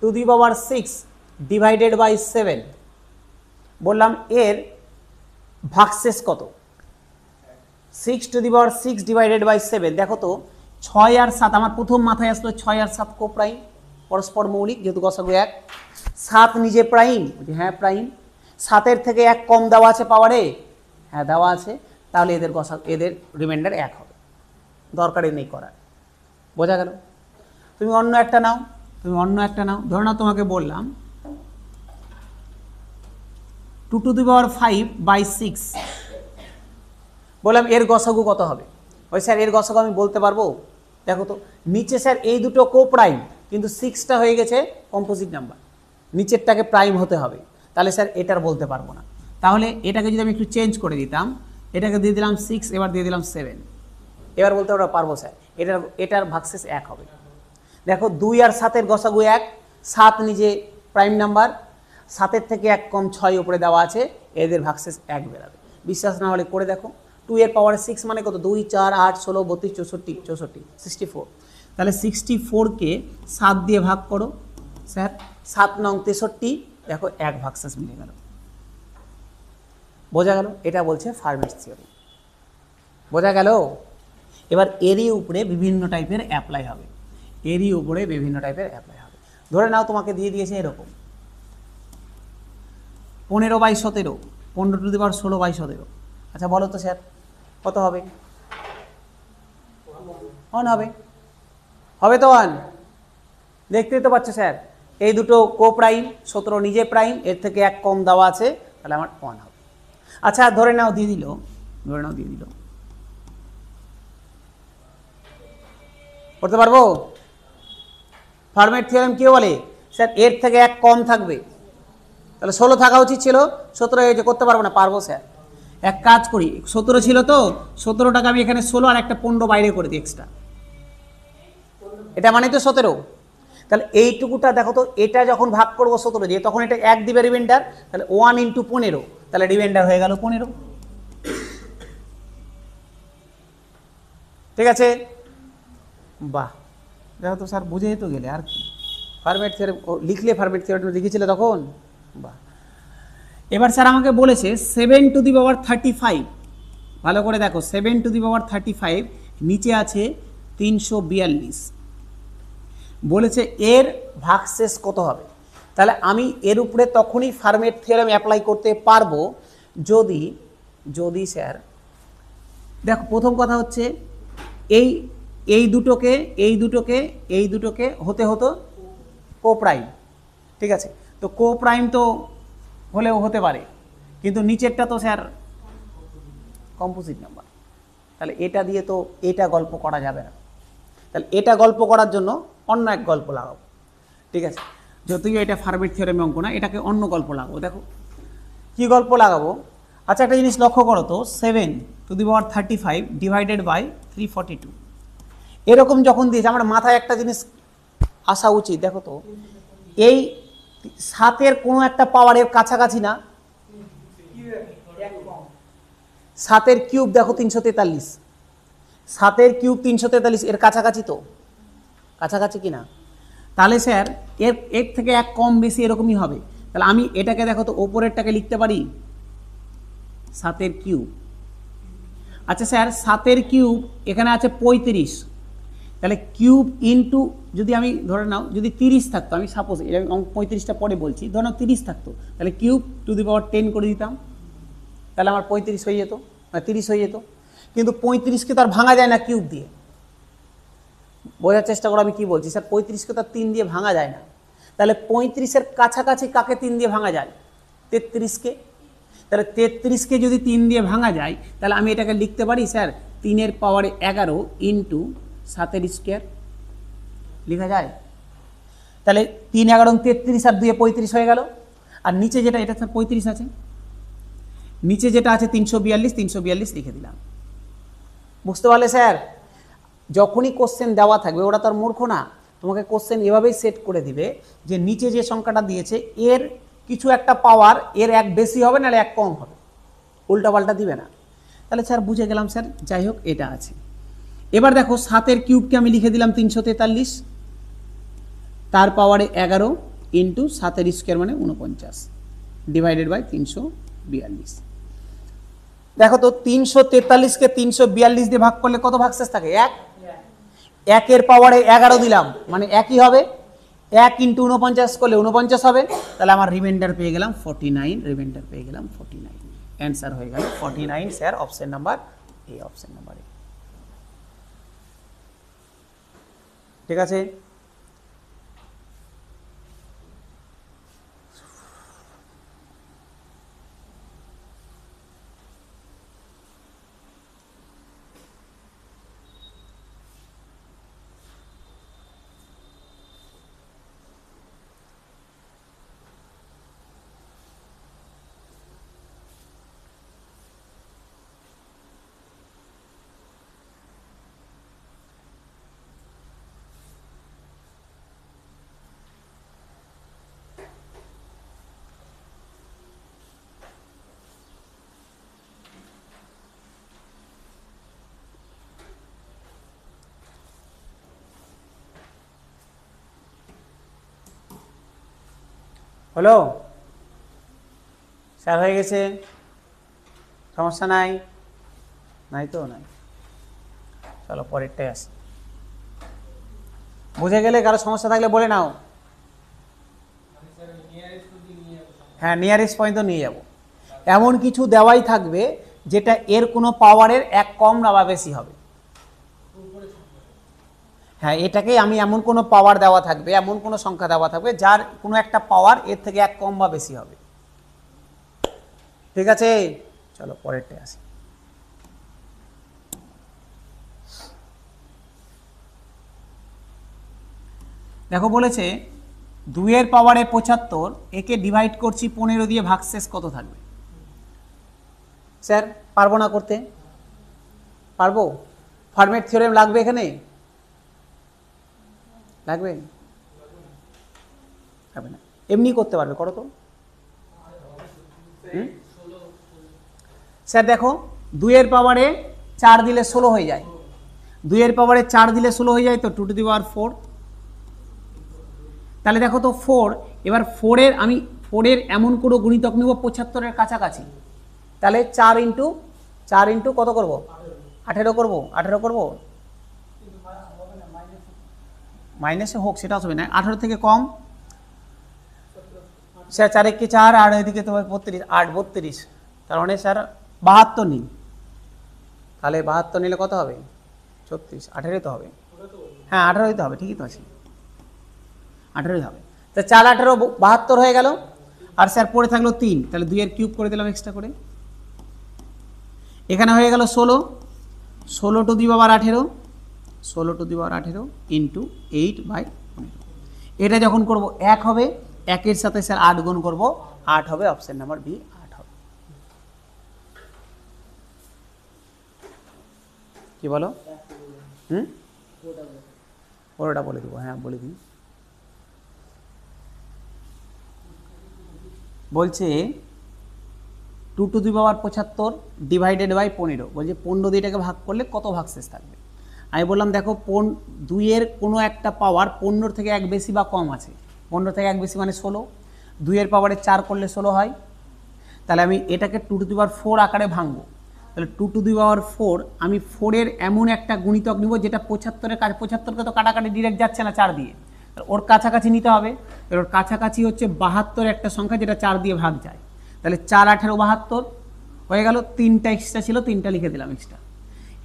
Speaker 1: to the power 6 divided by 7, বললাম এর ভাগশেষ কত? 6 to the power 6 divided by 7, দেখো তো 6 আর 7, আমার প্রথম মাথায় আসলো 6 আর 7 কো প্রাইম, পরস্পর মৌলিক, যেহেতু গসাগু 1। 7 নিজে প্রাইম, হ্যাঁ প্রাইম। 7-এর থেকে 1 কম দেওয়া আছে পাওয়ারে, হ্যাঁ দেওয়া আছে, তাহলে এদের রিমাইন্ডার 1 হবে, দরকারই নেই করার। বোঝা গেল? তুমি অন্য একটা নাও, ধরে নাও তোমাকে বললাম 2 টু দি পাওয়ার 5/6, বললাম এর গসাগু কত হবে? ওই স্যার এর গসাগু আমি বলতে পারবো? দেখো তো নিচে স্যার এই দুটো কো প্রাইম, কিন্তু 6টা হয়ে গেছে কম্পোজিট নাম্বার, নিচেরটাকে প্রাইম হতে হবে, তাহলে স্যার এটার বলতে পারবো না। তাহলে এটাকে যদি আমি একটু চেঞ্জ করে দিতাম, এটাকে দিয়ে দিলাম 6, এবার দিয়ে দিলাম 7, এবার বলতে পারবো স্যার এটার ভাগশেষ 1 হবে। দেখো 2 আর 7-এর গসাগু 1, 7 নিজে প্রাইম নাম্বার, 7-এর থেকে 1 কম 6 উপরে দেওয়া আছে, এদের ভাগশেষ 1 বেরাবে। বিশ্বাস না হলে করে দেখো, 2 এর পাওয়ার 6 মানে কত? 2, 4, 8, 16, 32, 64, 64। তাহলে 64কে 7 দিয়ে ভাগ করো স্যার, 7 নং 63, দেখো 1 ভাগশেষ মিলে গেল। বোঝা গেল? এটা বলছে ফার্মের থিওরি। বোঝা গেল? এবার এরই উপরে বিভিন্ন টাইপের অ্যাপ্লাই হবে, ধরে নাও তোমাকে দিয়ে দিয়েছে এরকম 15/17, 15 টু দি পাওয়ার 16/17। আচ্ছা বলো তো স্যার কত হবে? 1 হবে তো 1। দেখতেই তো পাচ্ছ স্যার, এই দুটো কো প্রাইম, 17 নিজে প্রাইম, এর থেকে 1 কম দেওয়া আছে, তাহলে আমার 1 হবে। আচ্ছা ধরে নাও দিয়ে দিল, করতে পারবো? ফার্মের থিওরেম কি বলে স্যার? এর থেকে 1 কম থাকবে, তাহলে 16 থাকা উচিত ছিল, 17 হয়েছে, করতে পারবো না? পারবো স্যার। এক কাজ করি, 17 ছিল তো, 17টাকে আমি এখানে 16 আর একটা 15 বাইরে করে দিই এক্সট্রা, এটা মানে তো 17। তাহলে এইটুকুটা দেখো তো, এটা যখন ভাগ করবো 17 দিয়ে, তখন এটা 1 দিবে রিমাইন্ডার, তাহলে 1 × 15, তাহলে রিমাইন্ডার হয়ে গেল 15। ঠিক আছে? বাহ, দেখো তো স্যার বুঝেই তো গেলে, আর কি ফার্মের থিওরেম লিখলে, ফার্মের থিওরেম লিখেছিলে তখন। বাহ, এবার স্যার আমাকে বলেছে 7 টু দি পাওয়ার 35, ভালো করে দেখো 7 টু দি পাওয়ার 35, নিচে আছে 342, বলেছে এর ভাগশেষ কত হবে? তাহলে আমি এর উপরে তখনই ফার্মের থিওরেম অ্যাপ্লাই করতে পারবো যদি স্যার দেখো, প্রথম কথা হচ্ছে এই দুটোকে হতে হতো কো প্রাইম, ঠিক আছে? তো কো প্রাইম তো হলেও হতে পারে, কিন্তু নিচেরটা তো স্যার কম্পোজিট নাম্বার, তাহলে এটা দিয়ে তো এটা গল্প করা যাবে না। তাহলে এটা গল্প করার জন্য অন্য এক গল্প লাগাবো, ঠিক আছে? যদিও এটা ফার্মের থিওরেমে অঙ্ক না, এটাকে অন্য গল্প লাগাবো। দেখো কি গল্প লাগাবো? আচ্ছা একটা জিনিস লক্ষ্য করো তো, 7 to the power 35 divided by 342, এরকম যখন দিয়েছে, আমার মাথায় একটা জিনিস আসা উচিত। দেখো তো এই 7-এর কোনো একটা পাওয়ারের কাছাকাছি না? 7-এর কিউব দেখো 343, 7-এর কিউব 343, এর কাছাকাছি তো, কাছাকাছি কিনা? তাহলে স্যার এর থেকে 1 কম বেশি এরকমই হবে। তাহলে আমি এটাকে দেখো তো, ওপরেরটাকে লিখতে পারি 7-এর কিউব। আচ্ছা স্যার 7-এর কিউব এখানে আছে 35, তাহলে কিউব ইন্টু, যদি আমি ধরে নাও যদি 30 থাকতো, আমি সাপোজ এটা 35টা পরে বলছি, ধরে নাও 30 থাকতো, তাহলে কিউব টু দি পাওয়ার 10 করে দিতাম, তাহলে আমার 35 হয়ে যেত, 30 হয়ে যেত। কিন্তু 35কে তো আর ভাঙা যায় না কিউব দিয়ে, বোঝার চেষ্টা করো আমি কি বলছি স্যার। 35কে তো আর 3 দিয়ে ভাঙা যায় না, তাহলে 35-এর কাছাকাছি কাকে 3 দিয়ে ভাঙা যায়? 33কে। তাহলে 33কে যদি 3 দিয়ে ভাঙা যায়, তাহলে আমি এটাকে লিখতে পারি স্যার 3-এর পাওয়ারে 11 ইন্টু 7-এর স্কোয়ার, লেখা যায়? তাহলে 3 11 33 আর 2 35 হয়ে গেল। আর নিচে যেটা, এটা স্যার 35 আছে, নিচে যেটা আছে 342 লিখে দিলাম। বুঝতে পারলে স্যার? যখনই কোশ্চেন দেওয়া থাকবে, ওরা তো আর মূর্খ না, তোমাকে কোশ্চেন এভাবেই সেট করে দিবে যে নিচে যে সংখ্যাটা দিয়েছে এর কিছু একটা পাওয়ার এর 1 বেশি হবে, নাহলে 1 কম হবে, উল্টাপাল্টা দিবে না। তাহলে স্যার বুঝে গেলাম স্যার, যাই হোক এটা আছে। এবার দেখো 7-এর কিউবকে আমি লিখে দিলাম 343, তার পাওয়ারে 11 ইন্টু 7-এর স্কোয়ার মানে 49 ডিভাইডেড বাই 342। দেখো তো 343কে 342 দিয়ে ভাগ করলে কত ভাগশেষ থাকে? 1। 1-এর পাওয়ারে 11 দিলাম মানে 1ই হবে, 1 ইন্টু 49 করলে 49 হবে, তাহলে আমার রিমাইন্ডার পেয়ে গেলাম 49, রিমাইন্ডার পেয়ে গেলাম 49। অ্যান্সার হয়ে গেল 49 sir option number A, option number A. ঠিক আছে, হলো স্যার, হয়ে গেছে, সমস্যা নাই, নাই তো নাই। চলো পরেরটাই আসি। বুঝে গেলে, কারো সমস্যা থাকলে বলে নাও। হ্যাঁ, নিয়ারেস্ট পয়েন্ট তো নিয়ে যাব। এমন কিছু দেওয়াই থাকবে যেটা এর কোনো পাওয়ারের এক কম না বা বেশি হবে। হ্যাঁ, এটাকে আমি এমন কোনো পাওয়ার দেওয়া থাকবে, এমন কোনো সংখ্যা দেওয়া থাকবে যার কোনো একটা পাওয়ার এর থেকে এক কম বা বেশি হবে। ঠিক আছে, চলো পরেরটাই আসি। দেখো বলেছে 2 এর পাওয়ারে 75, একে ডিভাইড করছি 15 দিয়ে, ভাগশেষ কত থাকবে? স্যার পারবো না করতে? পারবো? ফরম্যাট থিওরেম লাগবে এখানে? লাগবে? লাগবে না, এমনি করতে পারবে, করো তো। স্যার দেখো 2 এর পাওয়ারে 4 দিলে 16 হয়ে যায়, 2 এর পাওয়ারে 4 দিলে 16 হয়ে যায়, তো 2 টু দি পাওয়ার 4। তাহলে দেখো তো 4, এবার 4 এর এমন কোনো গুণিতক নেব 75-এর কাছাকাছি, তাহলে 4 ইন্টু কত করব? 18 করব, 18 করব, মাইনাসে হোক সেটা হবে না, 18 থেকে কম। স্যার 4 1 4, আর এদিকে তোমার 32, 8 32, তার মানে স্যার 72 নিন, তাহলে 72 নিলে কত হবে? 36, 18 তো হবে। হ্যাঁ 18 তো হবে, ঠিকই তো আছে, 18 হবে। তা 4 18 72 হয়ে গেল, আর স্যার পড়ে থাকলো 3, তাহলে 2 এর কিউব করে দিলাম এক্সট্রা করে। এখানে হয়ে গেল 16, 16 two the power 18, 16 two the power 18 into 8/15। এটা যখন করব 1 হবে, 1 এর সাথে স্যার 8 গুণ করব, 8 হবে, অপশন নাম্বার বি 8 হবে। কি বলো? পুরোটা বলে দিব, হ্যাঁ বলে দিই। বলছে 2 to the power 75 divided by 15, বলছে 15 দিয়ে এটাকে ভাগ করলে কত ভাগশেষ থাকবে? আমি বললাম দেখো 2 এর কোনো একটা পাওয়ার 15 থেকে এক বেশি বা কম আছে, 15 থেকে এক বেশি মানে 16, 2 এর পাওয়ারে 4 করলে 16 হয়, তাহলে আমি এটাকে 2 টু দি পাওয়ার 4 আকারে ভাঙবো, তাহলে 2 টু দি পাওয়ার 4, আমি 4 এর এমন একটা গুণিতক নিব যেটা 75-এর কাছে, 75কে তো কাটাকাটি ডিরেক্ট যাচ্ছে না 4 দিয়ে, ওর কাছাকাছি নিতে হবে। ওর কাছাকাছি হচ্ছে 72 একটা সংখ্যা যেটা 4 দিয়ে ভাগ যায়, তাহলে 4 18 72 হয়ে গেল, 3টা এক্সট্রা ছিল, 3টা লিখে দিলাম এক্সট্রা।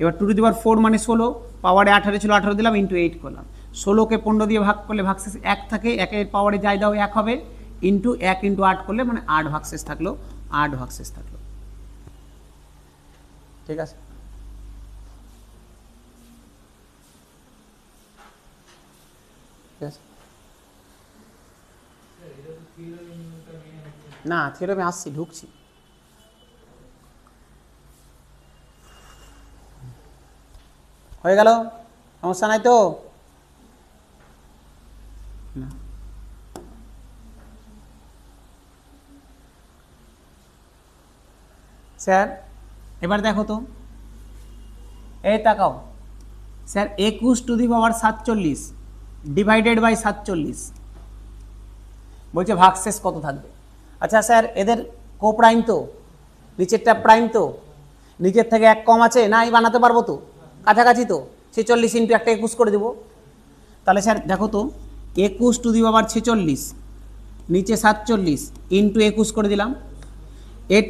Speaker 1: এবার 2 টু দি পাওয়ার 4 মানে 16, পাওয়ারে 18 ছিল, 18 দিলাম, ইন্টু 8 করলাম। 16কে 15 দিয়ে ভাগ করলে ভাগশেষ 1 থাকে, 1 এর পাওয়ারে যাই দাও 1 হবে, ইন্টু 1 ইন্টু 8 করলে মানে 8 ভাগশেষ থাকলো, 8 ভাগশেষ থাকলো। ঠিক আছে, ঠিক আছে। না থিওরেমে আসছি, ঢুকছি। হয়ে গেল, সমস্যা নাই তো? না স্যার এবার দেখো তো, এই তাকাও sir, 21 to the power 47 divided by 47, বলছে ভাগশেষ কত থাকবে? আচ্ছা স্যার এদের কো প্রাইম তো, নিচেরটা প্রাইম তো, নিচের থেকে 1 কম আছে না, এই বানাতে পারবো তো, কাছাকাছি তো, 46 ইন্টু একটা 21 করে দেবো। তাহলে স্যার দেখো তো, 21 টু দি পাওয়ার 46 নিচে 47 ইন্টু 21 করে দিলাম, এর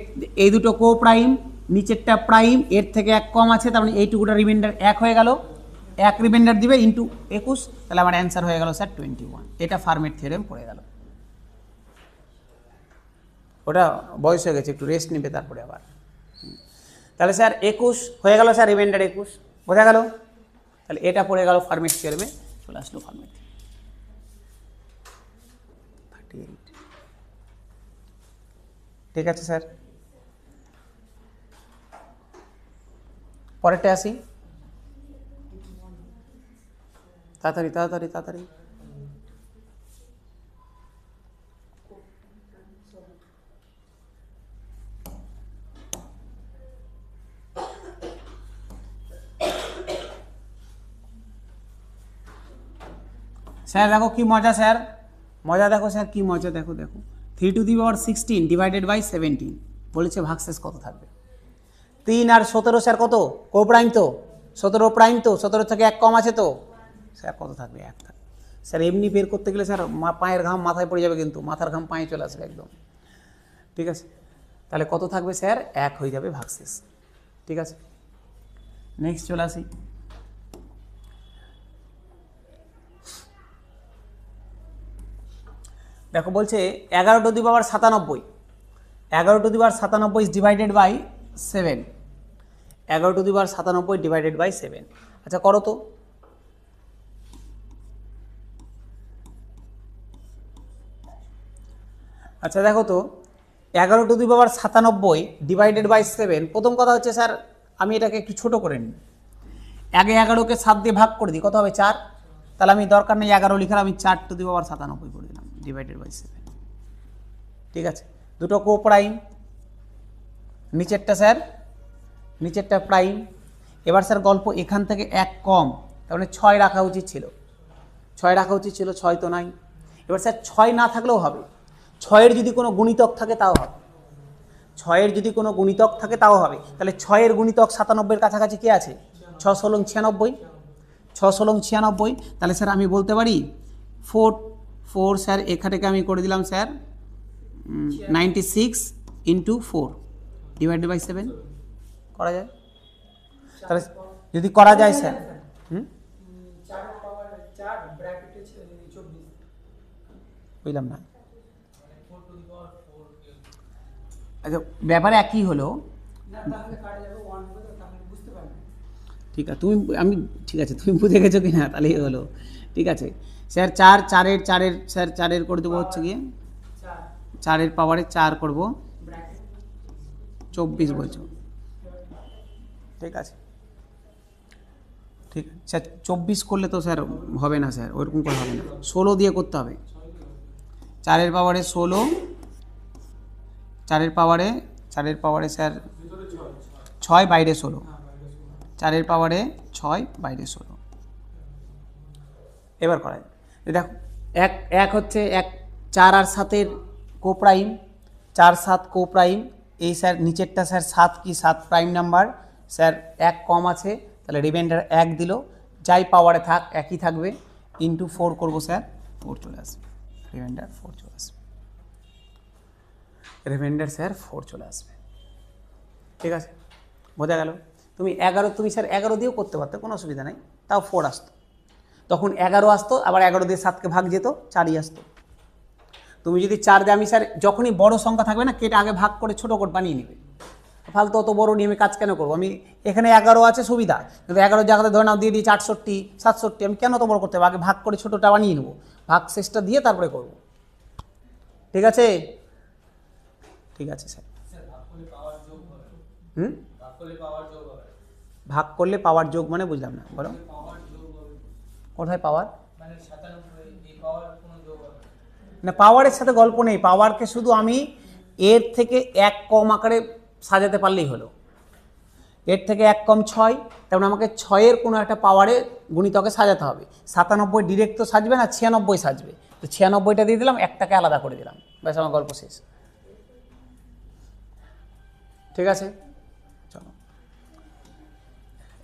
Speaker 1: এই দুটো কো প্রাইম, নিচেরটা প্রাইম, এর থেকে এক কম আছে, তার মানে এইটুকুটা রিমাইন্ডার এক হয়ে গেল, এক রিমাইন্ডার দিবে ইন্টু 21, তাহলে আমার অ্যান্সার হয়ে গেল স্যার 21। এটা ফার্মের থিওরেম পড়ে গেল। ওটা বয়স হয়ে গেছে, একটু রেস্ট নেবে তারপরে আবার। তাহলে স্যার 21 হয়ে গেল স্যার, রিমাইন্ডার 21 বোঝা গেল। তাহলে এটা পড়ে গেল ফার্মের থিওরেমে, চলে আসলো ফার্মের 38। ঠিক আছে স্যার, পরেরটা আসি, তাড়াতাড়ি তাড়াতাড়ি তাড়াতাড়ি। স্যার দেখো কি মজা স্যার, মজা দেখো স্যার কি মজা, দেখো দেখো 3 to the power 16 divided by 17 বলেছে ভাগশেষ কত থাকবে। 3 আর 17 স্যার কত, কো প্রাইম তো, 17 প্রাইম তো, 17 থেকে এক কম আছে তো, স্যার কত থাকবে, এক থাকবে। স্যার এমনি বের করতে গেলে স্যার পায়ের ঘাম মাথায় পড়ে যাবে, কিন্তু মাথার ঘাম পায়ে চলে আসবে একদম। ঠিক আছে, তাহলে কত থাকবে স্যার, এক হয়ে যাবে ভাগশেষ। ঠিক আছে, নেক্সট চলে আসি। দেখো বলছে 11 to the power 97, 11 to the power 97 is divided by 7, 11 to the power 97 divided by 7। আচ্ছা করো তো, আচ্ছা দেখো তো 11 to the power 97 divided by 7। প্রথম কথা হচ্ছে স্যার আমি এটাকে একটু ছোট করে নিই, আগে 11কে 7 দিয়ে ভাগ করে দিই, কত হবে 4, তাহলে আমি দরকার নেই 11 লিখার, আমি 4 টু দি পাওয়ার 97 করে দিলাম ডিভাইডেড বাই 7। ঠিক আছে, দুটো কো প্রাইম, নিচেরটা স্যার, নিচেরটা প্রাইম। এবার স্যার গল্প এখান থেকে এক কম, তার মানে 6 রাখা উচিত ছিল, 6 রাখা উচিত ছিল, 6 তো নাই। এবার স্যার 6 না থাকলেও হবে, 6-এর যদি কোনো গুণিতক থাকে তাও হবে, 6-এর যদি কোনো গুণিতক থাকে তাও হবে। তাহলে 6-এর গুণিতক 97-এর কাছাকাছি কে আছে, 6 ষোলং 96, 6 ষোলং 96। তাহলে স্যার আমি বলতে পারি 4 স্যার এখানটাকে আমি করে দিলাম স্যার 96 ইন্টু 4 ডিভাইডেড বাই 7 করা যায়। তাহলে যদি করা যায় স্যার, বুঝলাম না, আচ্ছা ব্যাপারে একই হলো। ঠিক আছে তুমি, আমি ঠিক আছে তুমি বুঝে গেছো কি না, তাহলেই হলো। ঠিক আছে স্যার 4, 4-এর স্যার 4-এর করে দেবো হচ্ছে গিয়ে 4-এর পাওয়ারে 4 করবো 24 বলছো। ঠিক আছে, ঠিক আছে স্যার 24 করলে তো স্যার হবে না স্যার, ওইরকম করে হবে না, 16 দিয়ে করতে হবে। 4-এর পাওয়ারে 16, 4-এর পাওয়ারে স্যার 6 বাইরে 16, 4-এর পাওয়ারে 6 বাইরে 16। এবার করা যায়, দেখো এক হচ্ছে 4 আর 7-এর কো প্রাইম, 4 7 কো প্রাইম। এই স্যার নিচেরটা স্যার 7 কি 7 প্রাইম নাম্বার, স্যার এক কম আছে, তাহলে রিমাইন্ডার 1 দিল, যাই পাওয়ারে থাক একই থাকবে, ইন্টু 4 করবো স্যার, 4 চলে আসবে, রিমাইন্ডার 4 চলে আসবে, রিমাইন্ডার স্যার 4 চলে আসবে। ঠিক আছে, বোঝা গেল। তুমি 11, তুমি স্যার 11 দিয়েও করতে পারতে, কোনো অসুবিধা নেই, তাও 4 আসতো, তখন 11 আসতো, আবার 11 দিয়ে 7কে ভাগ যেত, 4ই আসতো। তুমি যদি 4 দিয়ে, আমি স্যার যখনই বড় সংখ্যা থাকবে না কেটে আগে ভাগ করে ছোটো করে বানিয়ে নেবে, ফালতু অত বড় নিয়ে আমি কাজ কেন করবো। আমি এখানে 11 আছে সুবিধা, কিন্তু 11 জায়গাতে ধরে নাও দিয়ে দিই 68 67, আমি কেন অত বড় করতে হবে, আগে ভাগ করে ছোটোটা বানিয়ে নেবো, ভাগ শেষটা দিয়ে তারপরে করব। ঠিক আছে, ঠিক আছে স্যার। ভাগ করলে পাওয়ার যোগ মানে বুঝলাম না, বলো কোথায় পাওয়ার, না পাওয়ারের সাথে গল্প নেই, পাওয়ারকে শুধু আমি এর থেকে এক কম আকারে সাজাতে পারলেই হলো। এর থেকে এক কম 6, তেমন আমাকে 6-এর কোনো একটা পাওয়ারে গুণিতকে সাজাতে হবে। 97 ডিরেক্ট তো সাজবে না, 96 সাজবে, তো 96টা দিয়ে দিলাম, একটাকে আলাদা করে দিলাম, ব্যাস আমার গল্প শেষ। ঠিক আছে, চলো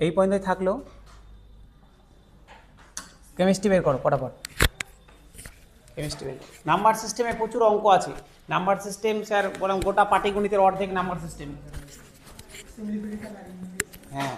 Speaker 1: এই পর্যন্তই থাকলো। কেমিস্ট্রি বের করো ফটাফট। কেমিস্ট্রি নাম্বার সিস্টেমে প্রচুর অঙ্ক আছে। নাম্বার সিস্টেম স্যার বললাম গোটা পাটিগণিতের অর্ধেক নাম্বার সিস্টেম। হ্যাঁ